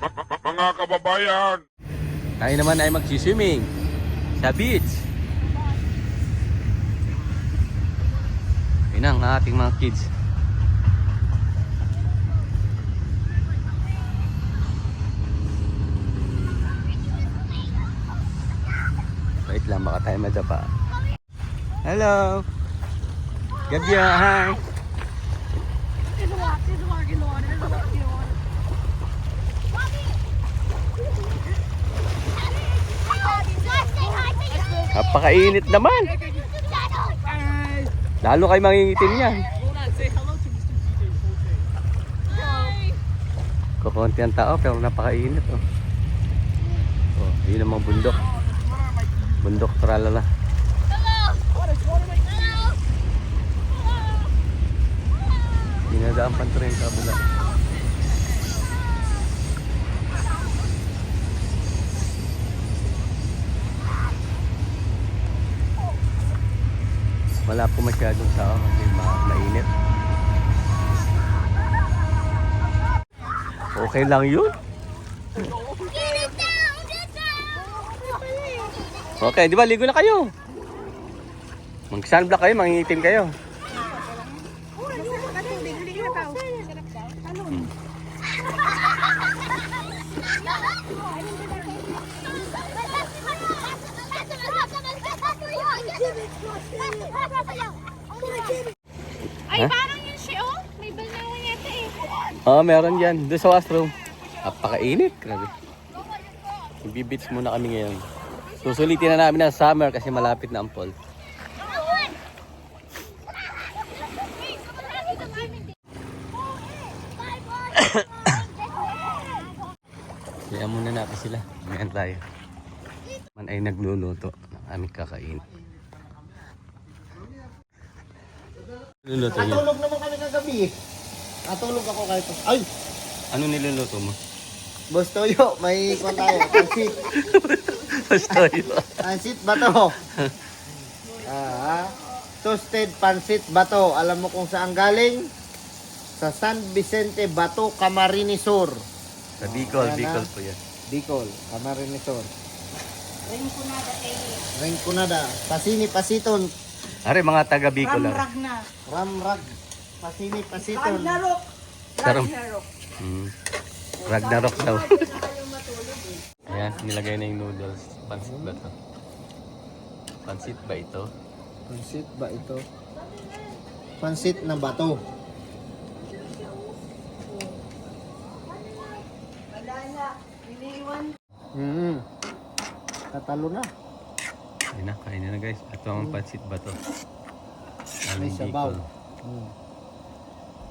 Mga kababayan, Tayo naman ay magsiswimming sa beach. Yun ang ating mga kids. Wait lang, baka tayo madapa. Hello! Gabya, hi! Napakainit naman. Lalo kayo mangingitim yan. Kukunti ang tao pero napakainit. Oh. Oh, yun ang mga bundok. Bundok tralala. Dinadaan pa rin sa kabila. Wala po masyadong tao kasi mainit. Okay lang yun. Okay, di ba ligo na kayo? Mag-sunblock kayo, mangingitim kayo. Ay, parang yun siya, oh. May balnawan yata eh. Oo, meron dyan. Doon sa washroom. Napakainit. Grabe. Bibits muna kami ngayon. Susulitin na namin ng summer kasi malapit na ang fall. Kaya muna natin sila. Ngayon tayo. Man ay nagluluto ng aming kakain. Niluluto niya. Natulog naman kami kagabi eh. Natulog ako kahit. Ay! Ano niluluto mo? Boss Toyo, may kwan tayo. Pansit. Basta yun. Pansit bato. Toasted pansit bato. Alam mo kung saan galing? Sa San Vicente Bato, Camarines Sur. Sa Bicol, Ayan Bicol na. po yan. Bicol, Camarines Sur. Rinconada. Pasini pasiton. Are, mga taga Bicol lang. Ramrag. Pasini pasiton. Sarap. Ragnarok daw. Ayan, nilagay na yung noodles. Pansit ba ito? Pansit ba ito? Pansit ba ito? Pansit na bato. Tatalo na. Ayun na, kain na guys. Ito ang pansit ba ito? May sabaw.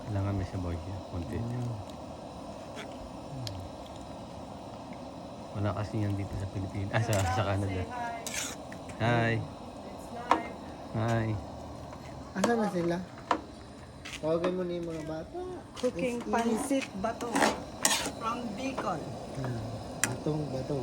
Kailangan may sabaw siya. Kunti. Wala kasi yan dito sa Pilipinas. Sa Canada. Hi. Hi. Asan na sila? Tawagin mo na yung mga bata. Cooking pansit bato from Bicol. Batong bato.